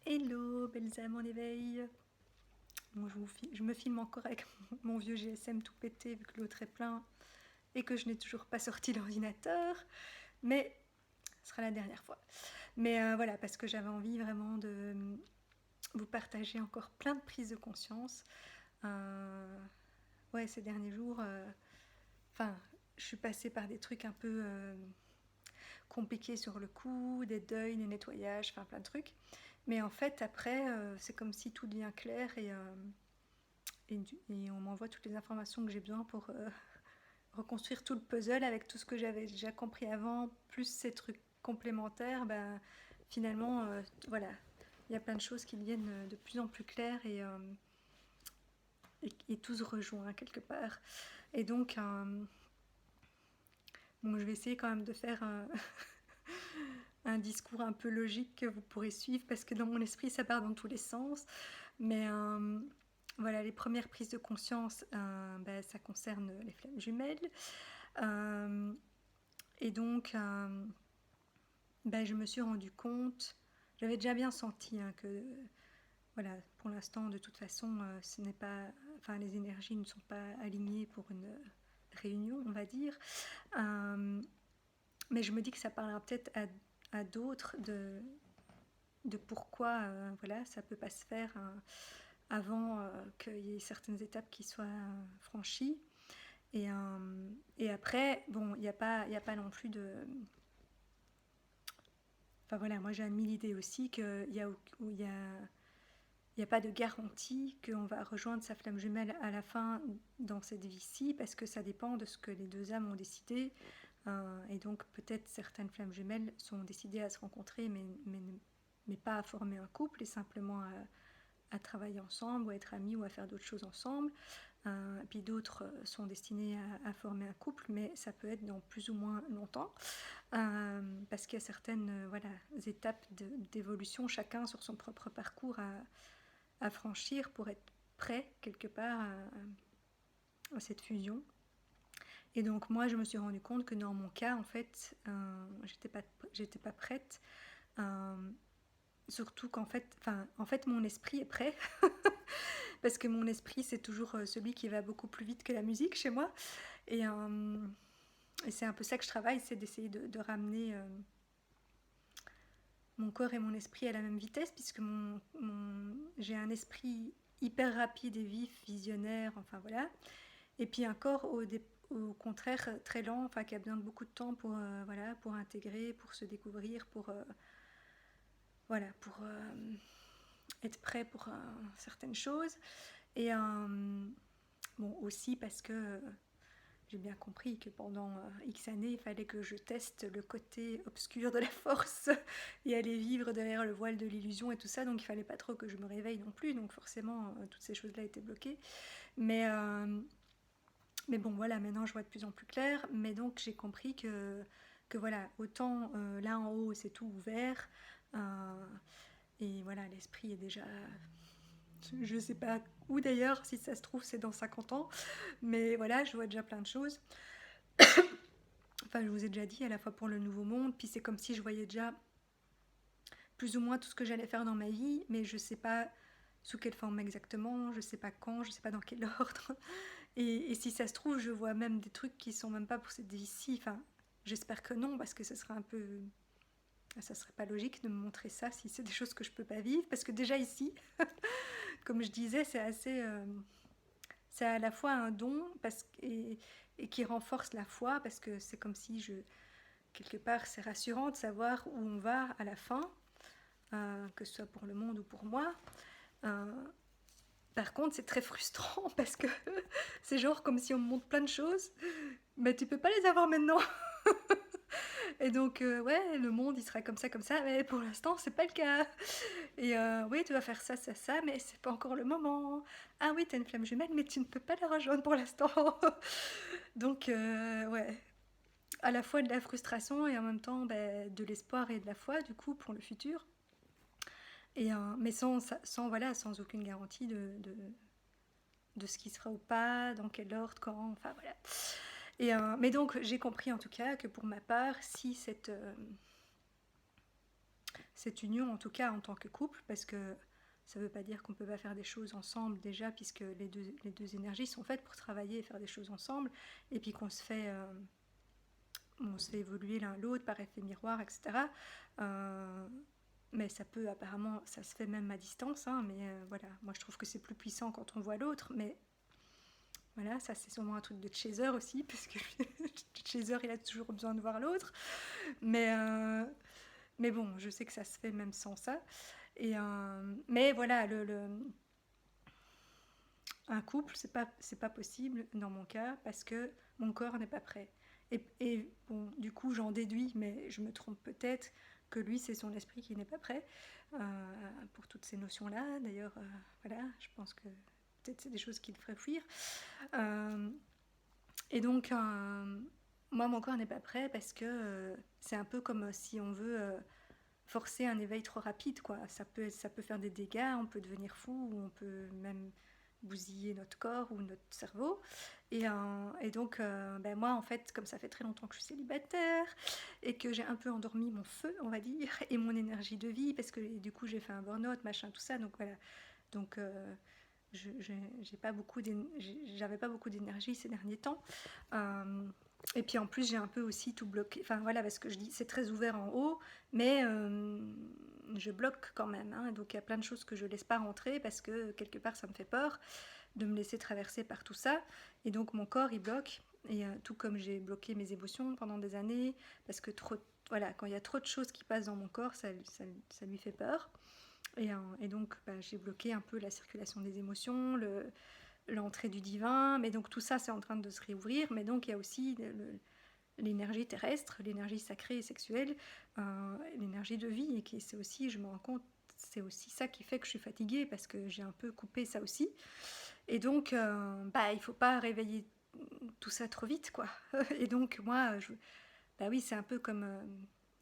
Hello, belles âmes en éveil. Bon, je me filme encore avec mon vieux GSM tout pété vu que l'autre est plein et que je n'ai toujours pas sorti l'ordinateur. Mais ce sera la dernière fois. Mais voilà, parce que j'avais envie vraiment de vous partager encore plein de prises de conscience. Ouais, ces derniers jours, enfin, je suis passée par des trucs un peu compliqués sur le coup, des deuils, des nettoyages, enfin plein de trucs. Mais en fait, après, c'est comme si tout devient clair et on m'envoie toutes les informations que j'ai besoin pour reconstruire tout le puzzle avec tout ce que j'avais déjà compris avant, plus ces trucs complémentaires. Ben, finalement, voilà, il y a plein de choses qui deviennent de plus en plus claires et tout se rejoint quelque part. Et donc, bon, je vais essayer quand même de faire un discours un peu logique que vous pourrez suivre parce que dans mon esprit, ça part dans tous les sens. Mais voilà, les premières prises de conscience, ben, ça concerne les flammes jumelles. Et donc, ben, je me suis rendu compte, j'avais déjà bien senti que, voilà, pour l'instant, de toute façon, ce n'est pas, enfin, les énergies ne sont pas alignées pour une réunion, on va dire. Mais je me dis que ça parlera peut-être à d'autres de pourquoi, voilà, ça peut pas se faire avant qu'il y ait certaines étapes qui soient franchies. Et, et après, bon, il y a pas non plus de... Enfin voilà, moi j'ai admis l'idée aussi qu'il y a, où il n'y a pas de garantie qu'on va rejoindre sa flamme jumelle à la fin dans cette vie-ci, parce que ça dépend de ce que les deux âmes ont décidé. Et donc peut-être certaines flammes jumelles sont décidées à se rencontrer, mais pas à former un couple, et simplement à travailler ensemble, ou à être amis, ou à faire d'autres choses ensemble. Puis d'autres sont destinées à former un couple, mais ça peut être dans plus ou moins longtemps, parce qu'il y a certaines voilà, étapes d'évolution, chacun sur son propre parcours à franchir pour être prêt quelque part à cette fusion. Et donc moi, je me suis rendu compte que dans mon cas, en fait, j'étais pas prête. Euh, Surtout qu'en fait, en fait, mon esprit est prêt. Parce que mon esprit, c'est toujours celui qui va beaucoup plus vite que la musique chez moi. Et, euh, et c'est un peu ça que je travaille, c'est d'essayer de ramener mon corps et mon esprit à la même vitesse, puisque j'ai un esprit hyper rapide et vif, visionnaire, enfin voilà. Et puis un corps au contraire très lent, enfin qui a besoin de beaucoup de temps pour, voilà, pour intégrer, pour se découvrir, pour, voilà, pour être prêt pour certaines choses. Et bon, aussi parce que j'ai bien compris que pendant X années, il fallait que je teste le côté obscur de la force et aller vivre derrière le voile de l'illusion et tout ça. Donc il fallait pas trop que je me réveille non plus. Donc forcément, toutes ces choses-là étaient bloquées. Mais, euh, mais bon, voilà, maintenant je vois de plus en plus clair. Mais donc j'ai compris que voilà, autant là en haut, c'est tout ouvert. Et voilà, l'esprit est déjà... Je sais pas où d'ailleurs, si ça se trouve, c'est dans 50 ans. Mais voilà, je vois déjà plein de choses. Enfin, je vous ai déjà dit, à la fois pour le nouveau monde, puis c'est comme si je voyais déjà plus ou moins tout ce que j'allais faire dans ma vie, mais je sais pas sous quelle forme exactement, je sais pas quand, je sais pas dans quel ordre. Et si ça se trouve, je vois même des trucs qui sont même pas pour cette vie-ci. Enfin, j'espère que non, parce que ce serait un peu... Ça serait pas logique de me montrer ça si c'est des choses que je peux pas vivre, parce que déjà ici, comme je disais, c'est assez... c'est à la fois un don et qui renforce la foi, parce que c'est comme si je... Quelque part, c'est rassurant de savoir où on va à la fin, que ce soit pour le monde ou pour moi. Euh, Par contre, c'est très frustrant parce que c'est genre comme si on me montre plein de choses, mais tu peux pas les avoir maintenant. Et donc, ouais, le monde il sera comme ça, mais pour l'instant, c'est pas le cas. Et oui, tu vas faire ça, ça, ça, mais c'est pas encore le moment. Ah oui, t'as une flamme jumelle, mais tu ne peux pas la rejoindre pour l'instant. Donc, ouais, à la fois de la frustration et en même temps ben, de l'espoir et de la foi, du coup, pour le futur. Et, mais voilà, sans aucune garantie de ce qui sera ou pas, dans quel ordre, quand, enfin voilà. Et, mais donc j'ai compris en tout cas que pour ma part, si cette union, en tout cas en tant que couple, parce que ça ne veut pas dire qu'on ne peut pas faire des choses ensemble déjà, puisque les deux énergies sont faites pour travailler et faire des choses ensemble, et puis on se fait évoluer l'un l'autre par effet miroir, etc. Mais ça peut, apparemment, ça se fait même à distance, hein, mais voilà, moi je trouve que c'est plus puissant quand on voit l'autre, mais voilà, ça c'est sûrement un truc de chaser aussi, parce que chaser il a toujours besoin de voir l'autre, mais, mais bon, je sais que ça se fait même sans ça. Mais voilà, un couple, c'est pas possible dans mon cas, parce que mon corps n'est pas prêt. Et bon, du coup, j'en déduis, mais je me trompe peut-être, que lui, c'est son esprit qui n'est pas prêt pour toutes ces notions-là. D'ailleurs, voilà, je pense que peut-être c'est des choses qui le feraient fuir. Euh, et donc, moi, mon corps n'est pas prêt parce que c'est un peu comme si on veut forcer un éveil trop rapide, quoi. Ça peut faire des dégâts, on peut devenir fou, ou on peut même bousiller notre corps ou notre cerveau. Et donc, ben moi, en fait, comme ça fait très longtemps que je suis célibataire et que j'ai un peu endormi mon feu, on va dire, et mon énergie de vie, parce que du coup, j'ai fait un burn-out, machin, tout ça. Donc voilà. Donc, j'avais pas beaucoup d'énergie ces derniers temps. Et puis en plus, j'ai un peu aussi tout bloqué. Enfin voilà, parce que je dis, c'est très ouvert en haut, mais je bloque quand même. Hein. Donc il y a plein de choses que je laisse pas rentrer parce que quelque part, ça me fait peur de me laisser traverser par tout ça. Et donc mon corps, il bloque. Et tout comme j'ai bloqué mes émotions pendant des années, parce que voilà, quand il y a trop de choses qui passent dans mon corps, ça lui fait peur. Et donc, bah, j'ai bloqué un peu la circulation des émotions, l'entrée du divin. Mais donc, tout ça, c'est en train de se réouvrir. Mais donc, il y a aussi l'énergie terrestre, l'énergie sacrée et sexuelle, l'énergie de vie. Et c'est aussi, je me rends compte, c'est aussi ça qui fait que je suis fatiguée parce que j'ai un peu coupé ça aussi. Et donc, bah, il ne faut pas réveiller tout ça trop vite, quoi. Et donc, moi, bah oui, c'est un peu comme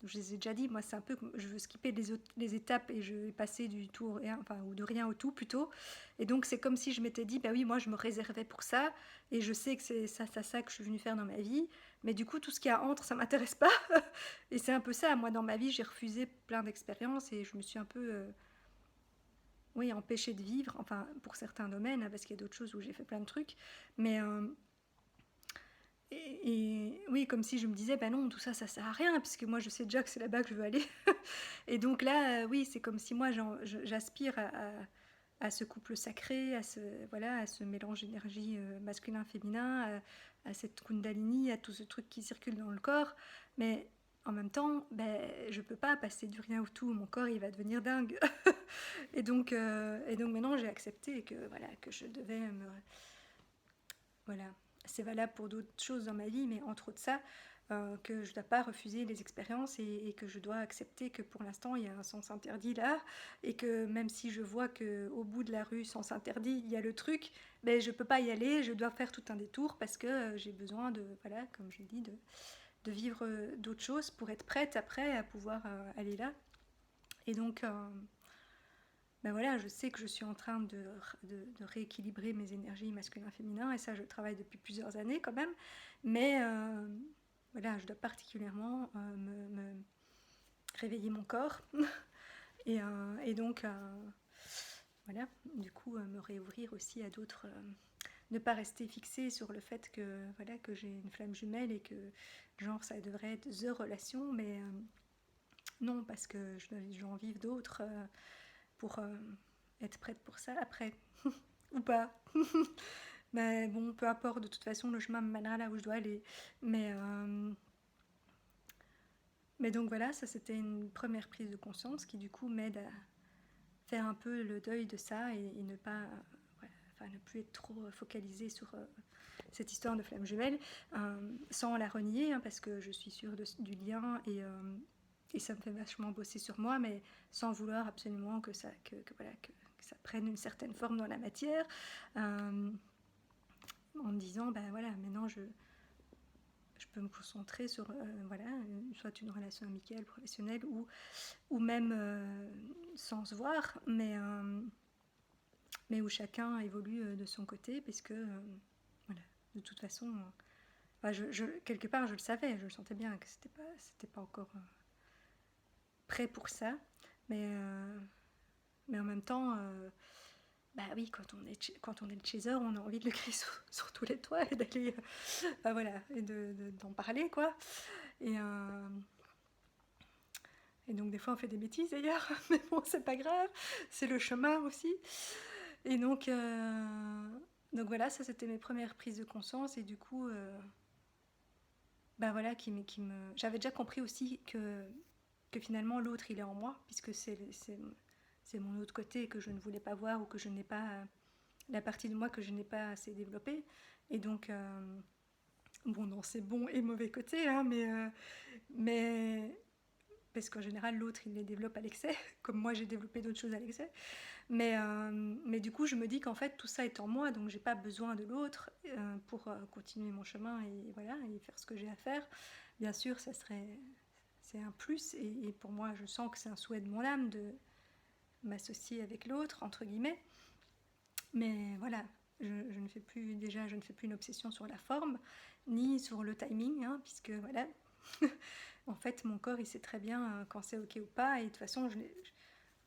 je les ai déjà dit, moi c'est un peu comme je veux skipper les étapes et je vais passer du tout au rien, enfin, ou de rien au tout plutôt. Et donc c'est comme si je m'étais dit, bah oui, moi je me réservais pour ça et je sais que c'est ça que je suis venue faire dans ma vie. Mais du coup, tout ce qu'il y a entre, ça m'intéresse pas. Et c'est un peu ça, moi dans ma vie, j'ai refusé plein d'expériences et je me suis un peu, oui, empêchée de vivre, enfin pour certains domaines, hein, parce qu'il y a d'autres choses où j'ai fait plein de trucs. Mais et oui, comme si je me disais, bah non, tout ça, ça sert à rien, puisque moi, je sais déjà que c'est là-bas que je veux aller. Et donc là, oui, c'est comme si moi, j'aspire à ce couple sacré, voilà, à ce mélange d'énergie masculin-féminin, à cette kundalini, à tout ce truc qui circule dans le corps. Mais en même temps, ben, je peux pas passer du rien au tout. Mon corps, il va devenir dingue. Et donc maintenant, j'ai accepté voilà, que je devais me... Voilà, c'est valable pour d'autres choses dans ma vie, mais entre autres ça, que je ne dois pas refuser les expériences et que je dois accepter que pour l'instant il y a un sens interdit là, et que même si je vois qu'au bout de la rue, sens interdit, il y a le truc, ben, je ne peux pas y aller, je dois faire tout un détour parce que j'ai besoin de, voilà, comme je dis, de vivre d'autres choses pour être prête après à pouvoir aller là. Et donc, ben voilà, je sais que je suis en train de rééquilibrer mes énergies masculin-féminin, et ça, je travaille depuis plusieurs années quand même. Mais voilà, je dois particulièrement me réveiller mon corps. Et donc, voilà, du coup, me réouvrir aussi à d'autres. Ne pas rester fixée sur le fait que, voilà, que j'ai une flamme jumelle et que, genre, ça devrait être the relation, mais non, parce que je dois en vivre d'autres. Pour être prête pour ça après. Ou pas. Mais bon, peu importe, de toute façon, le chemin me mènera là où je dois aller. Mais, euh, mais donc voilà, ça c'était une première prise de conscience qui du coup m'aide à faire un peu le deuil de ça et ne pas, voilà, enfin, ne plus être trop focalisée sur cette histoire de flamme jumelle, sans la renier, hein, parce que je suis sûre du lien et ça me fait vachement bosser sur moi, mais sans vouloir absolument voilà, que ça prenne une certaine forme dans la matière, en me disant, ben voilà, maintenant je peux me concentrer sur, voilà, soit une relation amicale, professionnelle, ou même sans se voir, mais où chacun évolue de son côté, parce que, voilà, de toute façon, enfin, quelque part, je le savais, je le sentais bien que c'était pas encore prêt pour ça. Mais, mais en même temps, bah oui, quand on est le chaser, on a envie de le crier sur tous les toits et d'aller, bah voilà, et d'en parler, quoi. Et, et donc des fois on fait des bêtises d'ailleurs, mais bon, c'est pas grave, c'est le chemin aussi. Et donc voilà, ça c'était mes premières prises de conscience, et du coup, bah voilà, j'avais déjà compris aussi que finalement l'autre il est en moi, puisque c'est mon autre côté que je ne voulais pas voir, ou que je n'ai pas, la partie de moi que je n'ai pas assez développée. Et donc, bon, dans ses bons et mauvais côtés, hein, mais parce qu'en général l'autre il les développe à l'excès, comme moi j'ai développé d'autres choses à l'excès. Mais du coup je me dis qu'en fait tout ça est en moi, donc j'ai pas besoin de l'autre pour continuer mon chemin, et voilà, et faire ce que j'ai à faire. Bien sûr, c'est un plus, et pour moi je sens que c'est un souhait de mon âme de m'associer avec l'autre, entre guillemets. Mais voilà, je ne fais plus, déjà je ne fais plus une obsession sur la forme ni sur le timing, hein, puisque voilà. En fait mon corps il sait très bien quand c'est ok ou pas, et de toute façon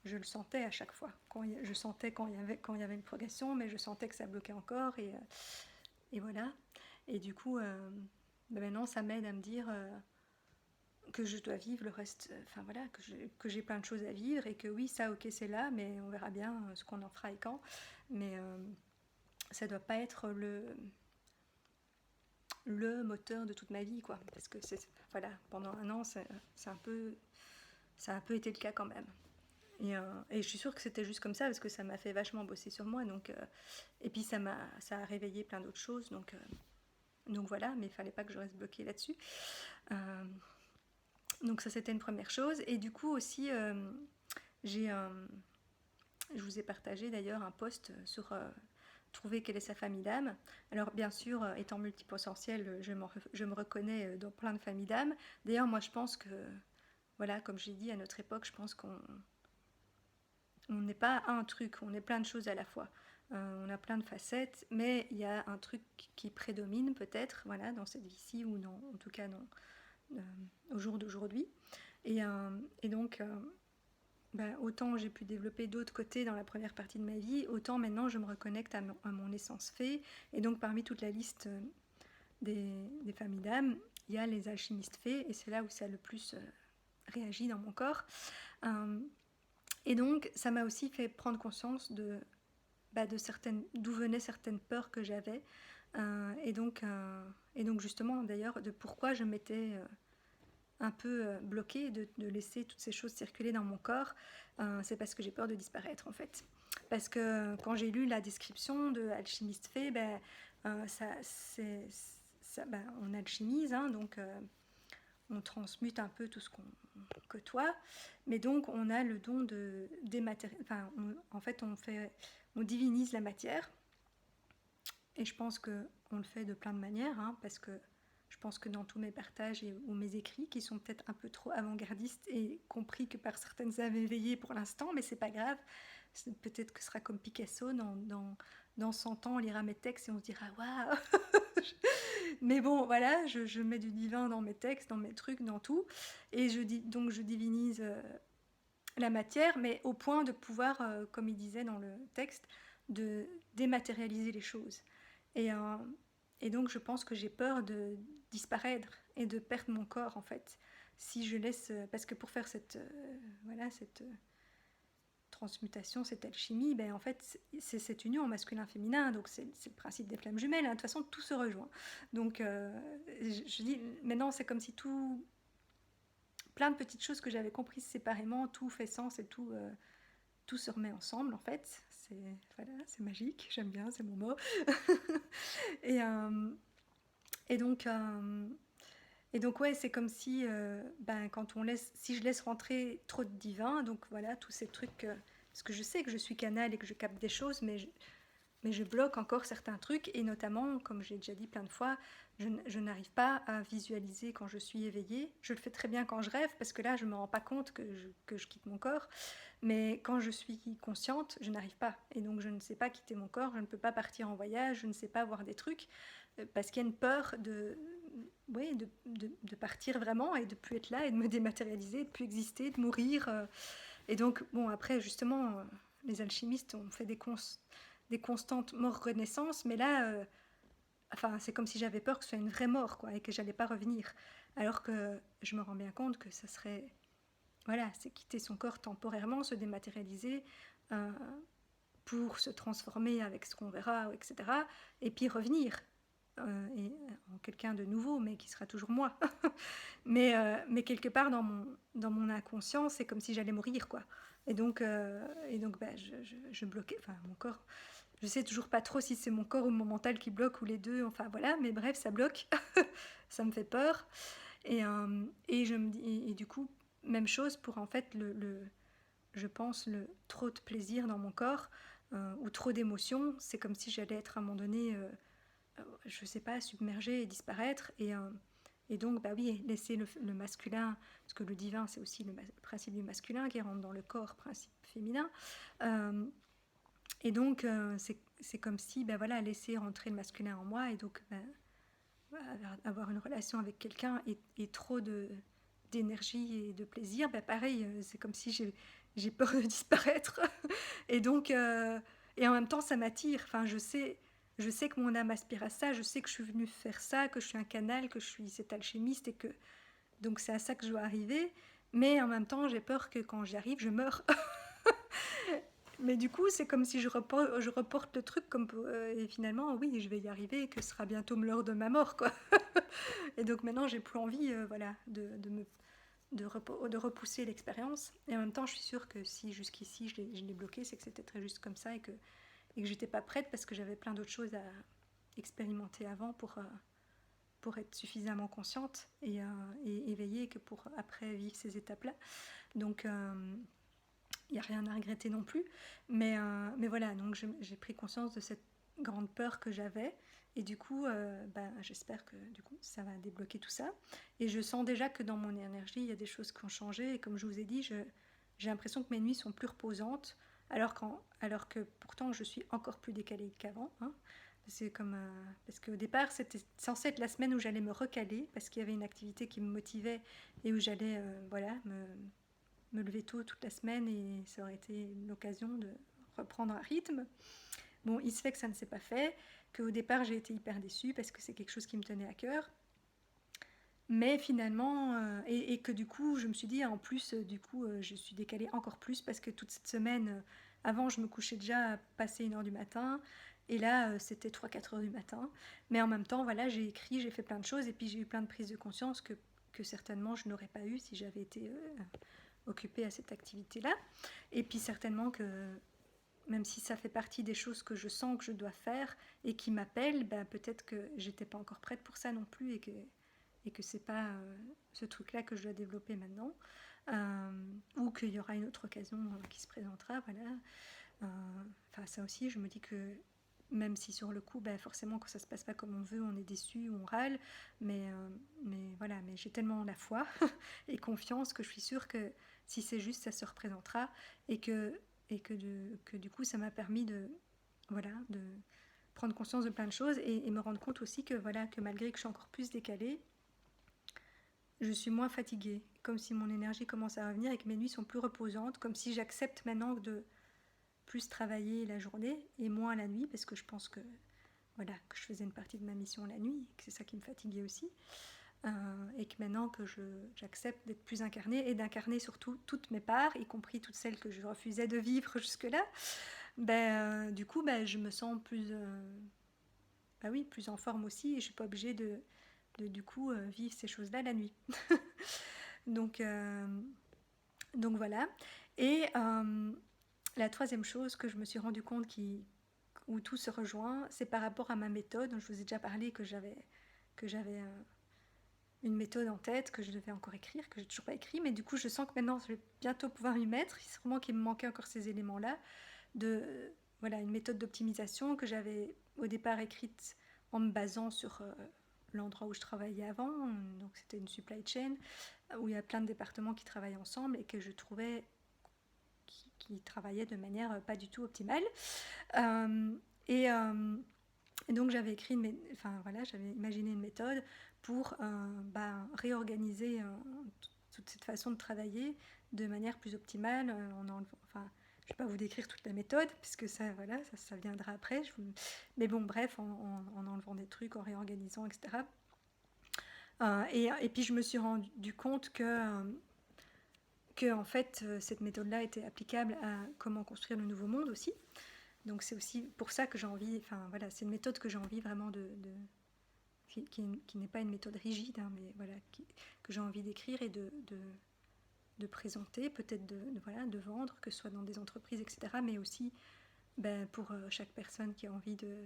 je le sentais à chaque fois. Je sentais quand il y avait une progression, mais je sentais que ça bloquait encore, et voilà. Et du coup, ben maintenant ça m'aide à me dire que je dois vivre le reste, enfin voilà, que j'ai plein de choses à vivre, et que oui, ça ok c'est là, mais on verra bien ce qu'on en fera et quand. Mais ça doit pas être le moteur de toute ma vie, quoi. Parce que voilà, pendant un an, ça a un peu été le cas quand même. Et je suis sûre que c'était juste comme ça, parce que ça m'a fait vachement bosser sur moi. Donc, et puis ça a réveillé plein d'autres choses. Donc voilà, mais il fallait pas que je reste bloquée là-dessus. Donc ça, c'était une première chose. Et du coup aussi, je vous ai partagé d'ailleurs un post sur trouver quelle est sa famille d'âme. Alors bien sûr, étant multipotentielle, je me reconnais dans plein de familles d'âme. D'ailleurs, moi je pense que, voilà, comme j'ai dit à notre époque, je pense qu'on n'est pas un truc, on est plein de choses à la fois. On a plein de facettes, mais il y a un truc qui prédomine peut-être, voilà, dans cette vie-ci, ou en tout cas au jour d'aujourd'hui. Et donc, autant j'ai pu développer d'autres côtés dans la première partie de ma vie, autant maintenant je me reconnecte à mon essence fée. Et donc parmi toute la liste des familles d'âme, il y a les alchimistes fées, et c'est là où ça a le plus réagi dans mon corps. Et donc ça m'a aussi fait prendre conscience d'où venaient certaines peurs que j'avais. Et donc justement d'ailleurs de pourquoi je m'étais un peu bloquée de laisser toutes ces choses circuler dans mon corps. C'est parce que j'ai peur de disparaître, en fait. Parce que quand j'ai lu la description de Alchimiste Fée, on alchimise, hein, donc on transmute un peu tout ce qu'on côtoie, mais donc on a le don de dématérialiser. Enfin, en fait, on divinise la matière, et je pense qu'on le fait de plein de manières, hein, parce que je pense que dans tous mes partages ou mes écrits, qui sont peut-être un peu trop avant-gardistes et compris que par certaines âmes éveillées pour l'instant, mais c'est pas grave. Peut-être que ce sera comme Picasso, dans 100 ans, on lira mes textes et on se dira waouh. Mais bon, voilà, je mets du divin dans mes textes, dans mes trucs, dans tout. Et donc je divinise la matière, mais au point de pouvoir, comme il disait dans le texte, de dématérialiser les choses. Et, et donc je pense que j'ai peur de disparaître et de perdre mon corps, en fait, si je laisse, parce que pour faire cette transmutation, cette alchimie, en fait c'est cette union masculin-féminin, donc c'est le principe des flammes jumelles, hein. De toute façon tout se rejoint. Donc je dis maintenant, c'est comme si plein de petites choses que j'avais comprises séparément, tout fait sens, et tout se remet ensemble, en fait. C'est magique, j'aime bien, c'est mon mot. et, et donc ouais, c'est comme si si je laisse rentrer trop de divin, donc voilà, tous ces trucs, parce que je sais que je suis canal et que je capte des choses, mais je bloque encore certains trucs, et notamment, comme j'ai déjà dit plein de fois, je n'arrive pas à visualiser quand je suis éveillée. Je le fais très bien quand je rêve, parce que là je me rends pas compte que je quitte mon corps, mais quand je suis consciente, je n'arrive pas, et donc je ne sais pas quitter mon corps, je ne peux pas partir en voyage, je ne sais pas voir des trucs, parce qu'il y a une peur de partir vraiment, et de plus être là, et de me dématérialiser, de plus exister, de mourir, Et donc, bon, après, justement, les alchimistes ont fait des constantes morts-renaissance, mais là, enfin, c'est comme si j'avais peur que ce soit une vraie mort, quoi, et que j'allais pas revenir. Alors que je me rends bien compte que ça serait, voilà, c'est quitter son corps temporairement, se dématérialiser, euh, pour se transformer avec ce qu'on verra, etc. Et puis revenir en quelqu'un de nouveau, mais qui sera toujours moi. Mais quelque part dans mon inconscient, c'est comme si j'allais mourir, quoi. Et donc bah, je bloquais, enfin mon corps. Je sais toujours pas trop si c'est mon corps ou mon mental qui bloque ou les deux. Enfin voilà, mais bref, ça bloque. Ça me fait peur. Et je me dis, et du coup, même chose pour en fait je pense, trop de plaisir dans mon corps ou trop d'émotions. C'est comme si j'allais être à un moment donné, je sais pas, submergée et disparaître. Et donc, bah oui, laisser le masculin, parce que le divin, c'est aussi le principe du masculin qui rentre dans le corps, principe féminin. Euh, et donc, c'est comme si, bah voilà, laisser rentrer le masculin en moi et donc bah, avoir une relation avec quelqu'un et trop d'énergie et de plaisir, bah pareil, c'est comme si j'ai peur de disparaître. Et donc, et en même temps, ça m'attire. Enfin, je sais que mon âme aspire à ça, je sais que je suis venue faire ça, que je suis un canal, que je suis cet alchimiste et que donc c'est à ça que je dois arriver. Mais en même temps, j'ai peur que quand j'y arrive, je meure. Mais du coup, c'est comme si je reporte le truc comme et finalement, oui, je vais y arriver et que ce sera bientôt l'heure de ma mort, quoi. Et donc maintenant, j'ai plus envie, voilà, de repousser l'expérience. Et en même temps, je suis sûre que si jusqu'ici je l'ai bloqué, c'est que c'était très juste comme ça et que j'étais pas prête parce que j'avais plein d'autres choses à expérimenter avant pour être suffisamment consciente et éveillée que pour après vivre ces étapes-là. Donc, il n'y a rien à regretter non plus. Mais voilà, donc j'ai pris conscience de cette grande peur que j'avais. Et du coup, bah, j'espère que du coup, ça va débloquer tout ça. Et je sens déjà que dans mon énergie, il y a des choses qui ont changé. Et comme je vous ai dit, j'ai l'impression que mes nuits sont plus reposantes, alors que pourtant je suis encore plus décalée qu'avant. Hein. C'est comme parce qu'au départ, c'était censé être la semaine où j'allais me recaler parce qu'il y avait une activité qui me motivait et où j'allais voilà, me lever tôt toute la semaine et ça aurait été l'occasion de reprendre un rythme. Bon, il se fait que ça ne s'est pas fait, qu'au départ j'ai été hyper déçue parce que c'est quelque chose qui me tenait à cœur. Mais finalement, et que du coup, je me suis dit, en plus, du coup, je suis décalée encore plus parce que toute cette semaine, avant, je me couchais déjà à passer 1h du matin. Et là, c'était 3-4 heures du matin. Mais en même temps, voilà, j'ai écrit, j'ai fait plein de choses. Et puis, j'ai eu plein de prises de conscience que certainement, je n'aurais pas eu si j'avais été occupée à cette activité-là. Et puis, certainement que même si ça fait partie des choses que je sens que je dois faire et qui m'appellent, ben, peut-être que j'étais pas encore prête pour ça non plus et que c'est pas ce truc-là que je dois développer maintenant, ou qu'il y aura une autre occasion qui se présentera, voilà. Enfin, ça aussi, je me dis que même si sur le coup, ben, forcément, quand ça se passe pas comme on veut, on est déçu, on râle, mais voilà, mais j'ai tellement la foi et confiance que je suis sûre que si c'est juste, ça se représentera et que du coup, ça m'a permis de, voilà, de prendre conscience de plein de choses et me rendre compte aussi que, voilà, que malgré que je suis encore plus décalée, je suis moins fatiguée, comme si mon énergie commence à revenir et que mes nuits sont plus reposantes, comme si j'accepte maintenant de plus travailler la journée et moins la nuit, parce que je pense que, voilà, que je faisais une partie de ma mission la nuit, et que c'est ça qui me fatiguait aussi, et que maintenant que j'accepte d'être plus incarnée et d'incarner surtout toutes mes parts, y compris toutes celles que je refusais de vivre jusque-là, ben, du coup, ben, je me sens plus, bah oui, plus en forme aussi et je suis pas obligée du coup vivre ces choses-là la nuit. donc, euh, donc voilà. Et la troisième chose que je me suis rendu compte où tout se rejoint, c'est par rapport à ma méthode. Je vous ai déjà parlé que j'avais une méthode en tête que je devais encore écrire, que j'ai toujours pas écrit, mais du coup je sens que maintenant je vais bientôt pouvoir y mettre. Il sûrement qu'il me manquait encore ces éléments-là de voilà une méthode d'optimisation que j'avais au départ écrite en me basant sur l'endroit où je travaillais avant. Donc c'était une supply chain où il y a plein de départements qui travaillent ensemble et que je trouvais qui travaillaient de manière pas du tout optimale. Euh, et, euh, et donc j'avais écrit, enfin voilà, j'avais imaginé une méthode pour réorganiser toute cette façon de travailler de manière plus optimale. Enfin, je ne vais pas vous décrire toute la méthode, puisque ça, voilà, ça viendra après. Mais bon, bref, en enlevant des trucs, en réorganisant, etc. Et puis je me suis rendu compte que en fait, cette méthode-là était applicable à comment construire le nouveau monde aussi. Donc c'est aussi pour ça que j'ai envie, enfin voilà, c'est une méthode que j'ai envie vraiment qui n'est pas une méthode rigide, hein, mais voilà, que j'ai envie d'écrire et de présenter, peut-être voilà, de vendre, que ce soit dans des entreprises, etc., mais aussi pour chaque personne qui a envie de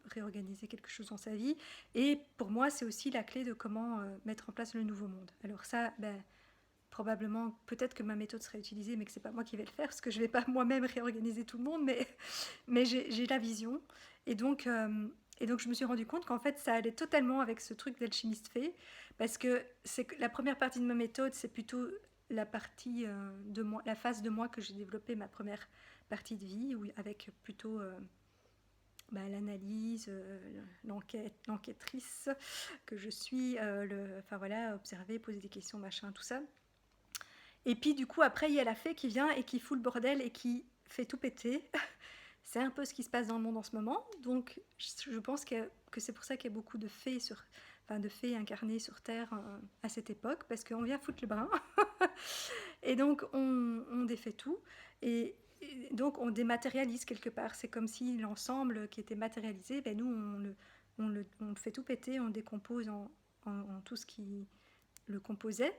réorganiser quelque chose dans sa vie. Et pour moi, c'est aussi la clé de comment mettre en place le nouveau monde. Alors ça, probablement, peut-être que ma méthode serait utilisée, mais que c'est pas moi qui vais le faire, parce que je vais pas moi-même réorganiser tout le monde, mais j'ai la vision. Et donc, je me suis rendu compte qu'en fait, ça allait totalement avec ce truc d'alchimiste fait, parce que la première partie de ma méthode, c'est plutôt la partie de moi, la phase de moi que j'ai développée, ma première partie de vie, avec plutôt l'analyse, l'enquêtrice que je suis, enfin voilà, observer, poser des questions, machin, tout ça. Et puis du coup, après, il y a la fée qui vient et qui fout le bordel et qui fait tout péter. C'est un peu ce qui se passe dans le monde en ce moment. Donc je pense que c'est pour ça qu'il y a beaucoup de fées, de fées incarnées sur Terre à cette époque, parce qu'on vient foutre le brin. Et donc on défait tout. Et donc on dématérialise quelque part. C'est comme si l'ensemble qui était matérialisé, nous on le fait tout péter, on le décompose en tout ce qui le composait.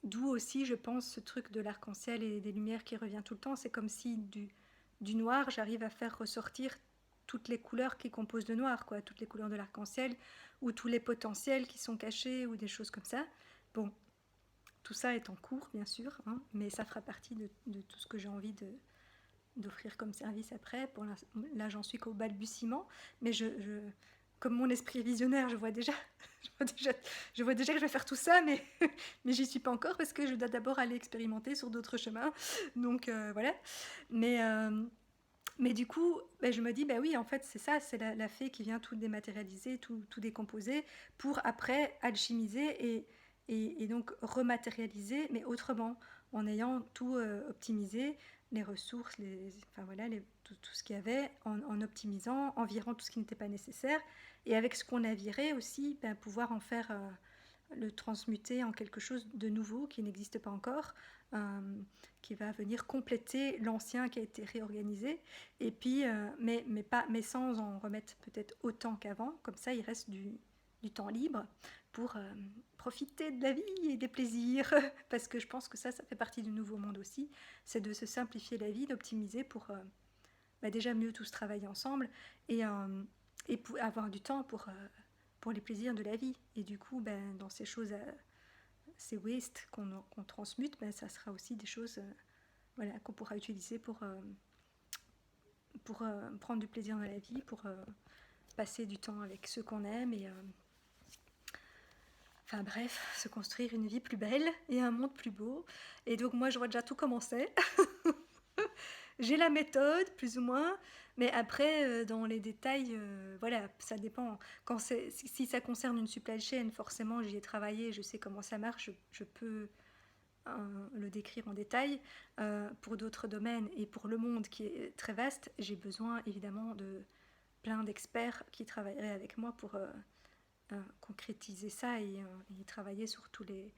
D'où aussi, je pense, ce truc de l'arc-en-ciel et des lumières qui revient tout le temps. C'est comme si du noir, j'arrive à faire ressortir toutes les couleurs qui composent le noir, quoi, toutes les couleurs de l'arc-en-ciel, ou tous les potentiels qui sont cachés, ou des choses comme ça. Bon, tout ça est en cours, bien sûr, hein, mais ça fera partie de tout ce que j'ai envie d'offrir comme service après. Là, j'en suis qu'au balbutiement, mais comme mon esprit est visionnaire, je vois déjà que je vais faire tout ça, mais j'y suis pas encore parce que je dois d'abord aller expérimenter sur d'autres chemins. Donc voilà. Mais du coup, je me dis, oui, en fait, c'est ça, c'est la fée qui vient tout dématérialiser, tout décomposer, pour après alchimiser et donc rematérialiser, mais autrement, en ayant tout optimisé, les ressources, tout ce qu'il y avait, en optimisant, en virant tout ce qui n'était pas nécessaire, et avec ce qu'on a viré aussi, pouvoir en faire, le transmuter en quelque chose de nouveau qui n'existe pas encore, qui va venir compléter l'ancien qui a été réorganisé, et puis, mais sans en remettre peut-être autant qu'avant, comme ça il reste du temps libre pour profiter de la vie et des plaisirs, parce que je pense que ça fait partie du nouveau monde aussi, c'est de se simplifier la vie, d'optimiser pour déjà mieux tous travailler ensemble, et pour avoir du temps pour les plaisirs de la vie. Et du coup, dans ces choses, ces wastes qu'on transmute, ça sera aussi des choses qu'on pourra utiliser pour prendre du plaisir dans la vie, pour passer du temps avec ceux qu'on aime, et enfin bref, se construire une vie plus belle et un monde plus beau. Et donc moi, je vois déjà tout commencer. J'ai la méthode, plus ou moins, mais après, dans les détails, voilà, ça dépend. Si ça concerne une supply chain, forcément, j'y ai travaillé, je sais comment ça marche, je peux le décrire en détail. Pour d'autres domaines et pour le monde qui est très vaste, j'ai besoin évidemment de plein d'experts qui travailleraient avec moi pour concrétiser ça et travailler sur tous les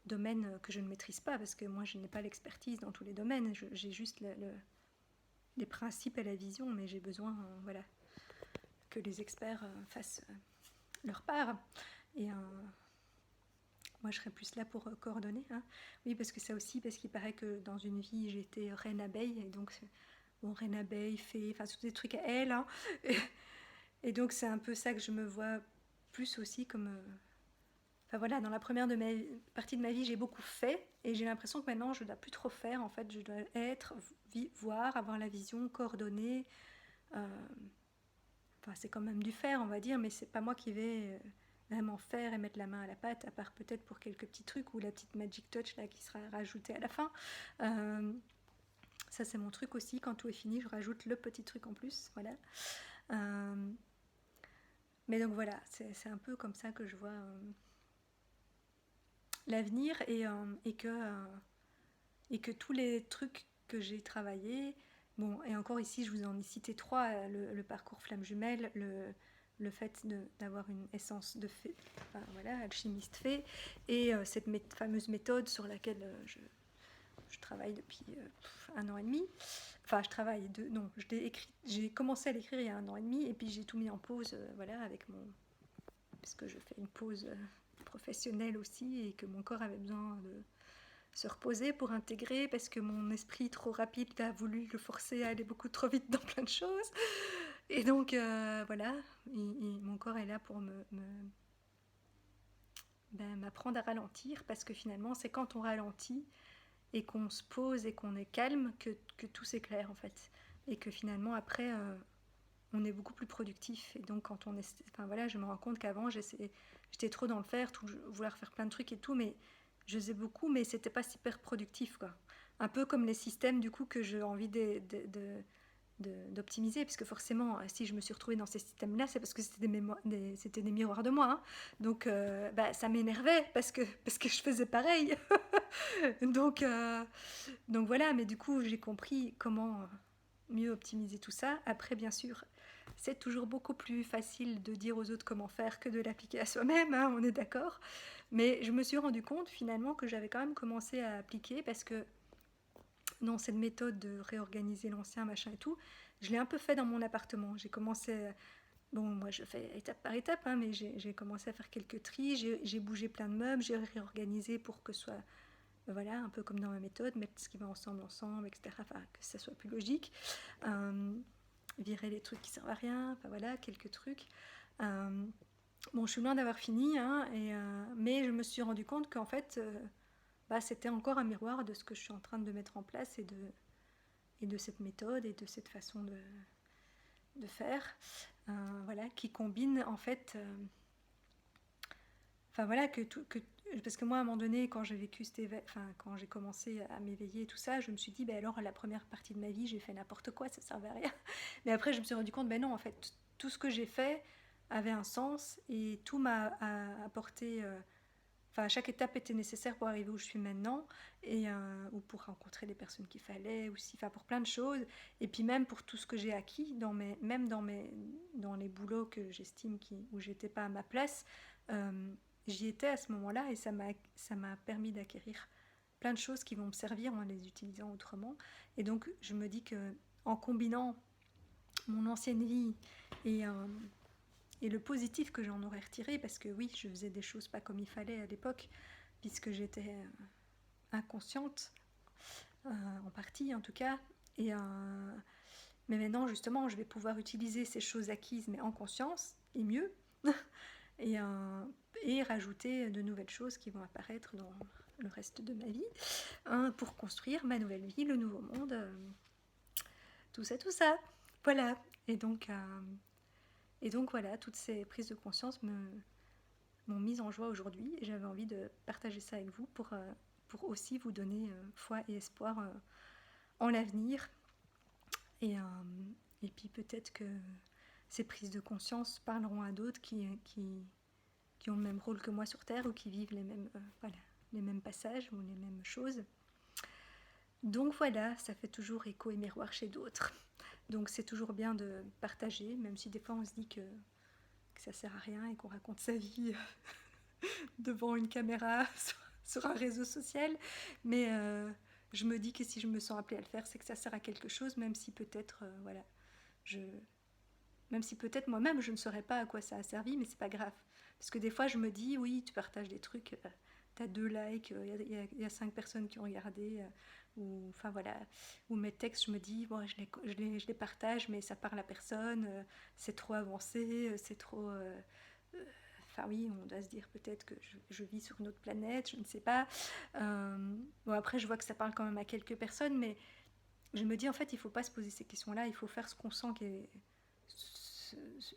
domaines que je ne maîtrise pas, parce que moi, je n'ai pas l'expertise dans tous les domaines, j'ai juste les principes et la vision, mais j'ai besoin que les experts fassent leur part. Et moi, je serais plus là pour coordonner. Hein. Oui, parce que ça aussi, parce qu'il paraît que dans une vie, j'étais reine abeille, et donc, reine abeille, fée, enfin, tous des trucs à elle. Hein. Et donc, c'est un peu ça que je me vois plus aussi comme... Enfin voilà, dans la première partie de ma vie, j'ai beaucoup fait, et j'ai l'impression que maintenant, je ne dois plus trop faire. En fait, je dois être, voir, avoir la vision, coordonner. Enfin, c'est quand même du faire, on va dire, mais c'est pas moi qui vais vraiment faire et mettre la main à la pâte, à part peut-être pour quelques petits trucs, ou la petite magic touch là qui sera rajoutée à la fin. Ça, c'est mon truc aussi. Quand tout est fini, je rajoute le petit truc en plus. Voilà. Mais donc voilà, c'est un peu comme ça que je vois l'avenir et que tous les trucs que j'ai travaillés, bon, et encore ici, je vous en ai cité 3, le parcours flamme jumelle, le fait d'avoir une essence de fée, enfin, voilà, alchimiste fée, et cette fameuse méthode sur laquelle je travaille depuis 1 an et demi. Enfin, je travaille, non, j'ai commencé à l'écrire il y a 1 an et demi, et puis j'ai tout mis en pause, voilà, avec mon... Parce que je fais une pause professionnelle aussi, et que mon corps avait besoin de se reposer pour intégrer, parce que mon esprit trop rapide a voulu le forcer à aller beaucoup trop vite dans plein de choses. Et donc, voilà, mon corps est là pour m'apprendre à ralentir, parce que finalement, c'est quand on ralentit et qu'on se pose et qu'on est calme que tout s'éclaire, en fait. Et que finalement, après, on est beaucoup plus productif. Et donc, quand on est... Enfin, voilà, je me rends compte qu'avant, j'étais trop dans le faire, vouloir faire plein de trucs et tout, mais je faisais beaucoup, mais c'était pas super productif, quoi. Un peu comme les systèmes, du coup, que j'ai envie d'optimiser, parce que forcément, si je me suis retrouvée dans ces systèmes-là, c'est parce que c'était des miroirs de moi, hein. Donc, ça m'énervait, parce que je faisais pareil. donc, donc voilà, mais du coup, j'ai compris comment mieux optimiser tout ça. Après, bien sûr, c'est toujours beaucoup plus facile de dire aux autres comment faire que de l'appliquer à soi-même, hein, on est d'accord. Mais je me suis rendu compte finalement que j'avais quand même commencé à appliquer, parce que dans cette méthode de réorganiser l'ancien, machin et tout, je l'ai un peu fait dans mon appartement. J'ai commencé, bon, moi je fais étape par étape, hein, mais j'ai commencé à faire quelques tris, j'ai bougé plein de meubles, j'ai réorganisé pour que ce soit, voilà, un peu comme dans ma méthode, mettre ce qui va ensemble, etc. Enfin, que ça soit plus logique. Euh, Virer les trucs qui servent à rien, enfin voilà, quelques trucs. Bon, je suis loin d'avoir fini, hein, mais je me suis rendu compte qu'en fait, c'était encore un miroir de ce que je suis en train de mettre en place, et de cette méthode et de cette façon de faire, voilà, qui combine en fait, enfin voilà, parce que moi à un moment donné, quand j'ai vécu quand j'ai commencé à m'éveiller et tout ça, je me suis dit, alors la première partie de ma vie, j'ai fait n'importe quoi, ça servait à rien. Mais après, je me suis rendu compte, non, en fait, tout ce que j'ai fait avait un sens, et tout m'a apporté. Enfin, chaque étape était nécessaire pour arriver où je suis maintenant, ou pour rencontrer les personnes qu'il fallait, aussi, enfin pour plein de choses, et puis même pour tout ce que j'ai acquis, même dans les boulots que j'estime où j'étais pas à ma place, j'y étais à ce moment-là, et ça m'a permis d'acquérir plein de choses qui vont me servir en les utilisant autrement. Et donc je me dis que en combinant mon ancienne vie et, et le positif que j'en aurais retiré, parce que oui, je faisais des choses pas comme il fallait à l'époque, puisque j'étais inconsciente, en partie en tout cas, mais maintenant justement je vais pouvoir utiliser ces choses acquises mais en conscience, et mieux, et, et rajouter de nouvelles choses qui vont apparaître dans le reste de ma vie, pour construire ma nouvelle vie, le nouveau monde, tout ça, voilà. Et donc voilà, toutes ces prises de conscience m'ont mise en joie aujourd'hui, et j'avais envie de partager ça avec vous pour aussi vous donner foi et espoir en l'avenir, et, et puis peut-être que ces prises de conscience parleront à d'autres qui ont le même rôle que moi sur Terre, ou qui vivent les mêmes passages ou les mêmes choses. Donc voilà, ça fait toujours écho et miroir chez d'autres. Donc c'est toujours bien de partager, même si des fois on se dit que ça sert à rien et qu'on raconte sa vie devant une caméra sur un réseau social. Mais je me dis que si je me sens appelée à le faire, c'est que ça sert à quelque chose, même si peut-être, même si peut-être moi-même je ne saurais pas à quoi ça a servi, mais c'est pas grave. Parce que des fois je me dis, oui, tu partages des trucs, t'as 2 likes, il y a 5 personnes qui ont regardé, ou enfin voilà, ou mes textes, je me dis, bon, je les partage, mais ça parle à personne, c'est trop avancé, c'est trop. Enfin oui, on doit se dire peut-être que je vis sur une autre planète, je ne sais pas. Bon, après, je vois que ça parle quand même à quelques personnes, mais je me dis, en fait, il ne faut pas se poser ces questions-là, il faut faire ce qu'on sent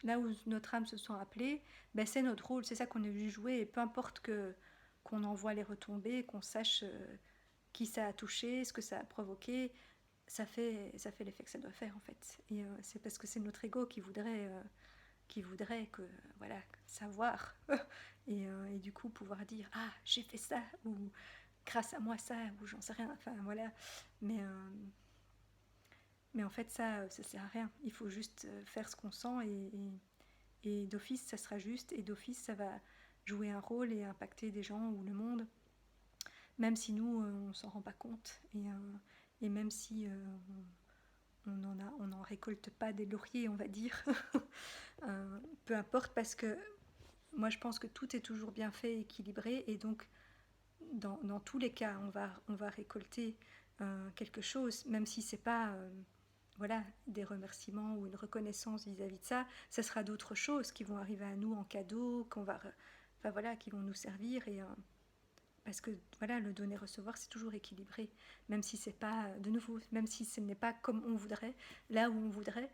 là où notre âme se sent appelée, c'est notre rôle, c'est ça qu'on est venu jouer, et peu importe qu'on en voit les retombées, qu'on sache qui ça a touché, ce que ça a provoqué, ça fait l'effet que ça doit faire, en fait. Et c'est parce que c'est notre ego qui voudrait qui voudraient que, voilà, savoir et du coup pouvoir dire ah j'ai fait ça ou grâce à moi ça ou j'en sais rien, enfin voilà, mais mais en fait ça sert à rien, il faut juste faire ce qu'on sent et d'office ça sera juste et d'office ça va jouer un rôle et impacter des gens ou le monde, même si nous on s'en rend pas compte et même si on n'en récolte pas des lauriers, on va dire. Peu importe, parce que moi je pense que tout est toujours bien fait, équilibré, et donc dans tous les cas, on va récolter quelque chose, même si c'est pas voilà, des remerciements ou une reconnaissance vis-à-vis de ça, ça sera d'autres choses qui vont arriver à nous en cadeau, enfin voilà, qui vont nous servir parce que voilà, le donner-recevoir, c'est toujours équilibré, même si c'est pas, de nouveau, même si ce n'est pas comme on voudrait, là où on voudrait,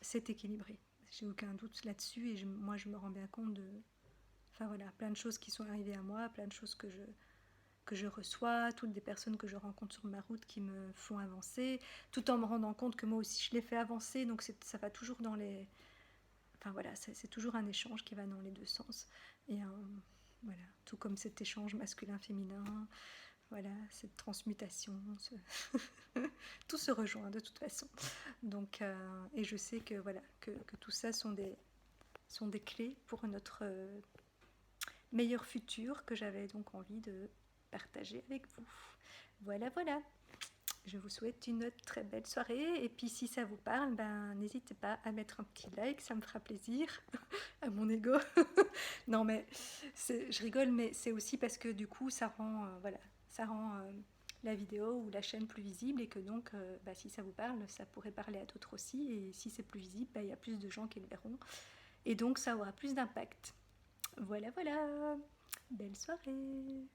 c'est équilibré. J'ai aucun doute là-dessus et moi je me rends bien compte de, enfin voilà, plein de choses qui sont arrivées à moi, plein de choses que je reçois, toutes des personnes que je rencontre sur ma route qui me font avancer, tout en me rendant compte que moi aussi je les fais avancer, donc ça va toujours dans les, enfin voilà, c'est toujours un échange qui va dans les deux sens et voilà, tout comme cet échange masculin-féminin, voilà, cette transmutation, tout se rejoint de toute façon. Donc, et je sais que voilà, que tout ça sont des clés pour notre meilleur futur que j'avais donc envie de partager avec vous. Voilà, voilà. Je vous souhaite une très belle soirée et puis si ça vous parle, ben n'hésitez pas à mettre un petit like, ça me fera plaisir à mon ego. Non mais je rigole, mais c'est aussi parce que du coup ça rend voilà, ça rend la vidéo ou la chaîne plus visible et que donc bah, si ça vous parle, ça pourrait parler à d'autres aussi et si c'est plus visible, bah, il y a plus de gens qui le verront et donc ça aura plus d'impact. Voilà, voilà. Belle soirée.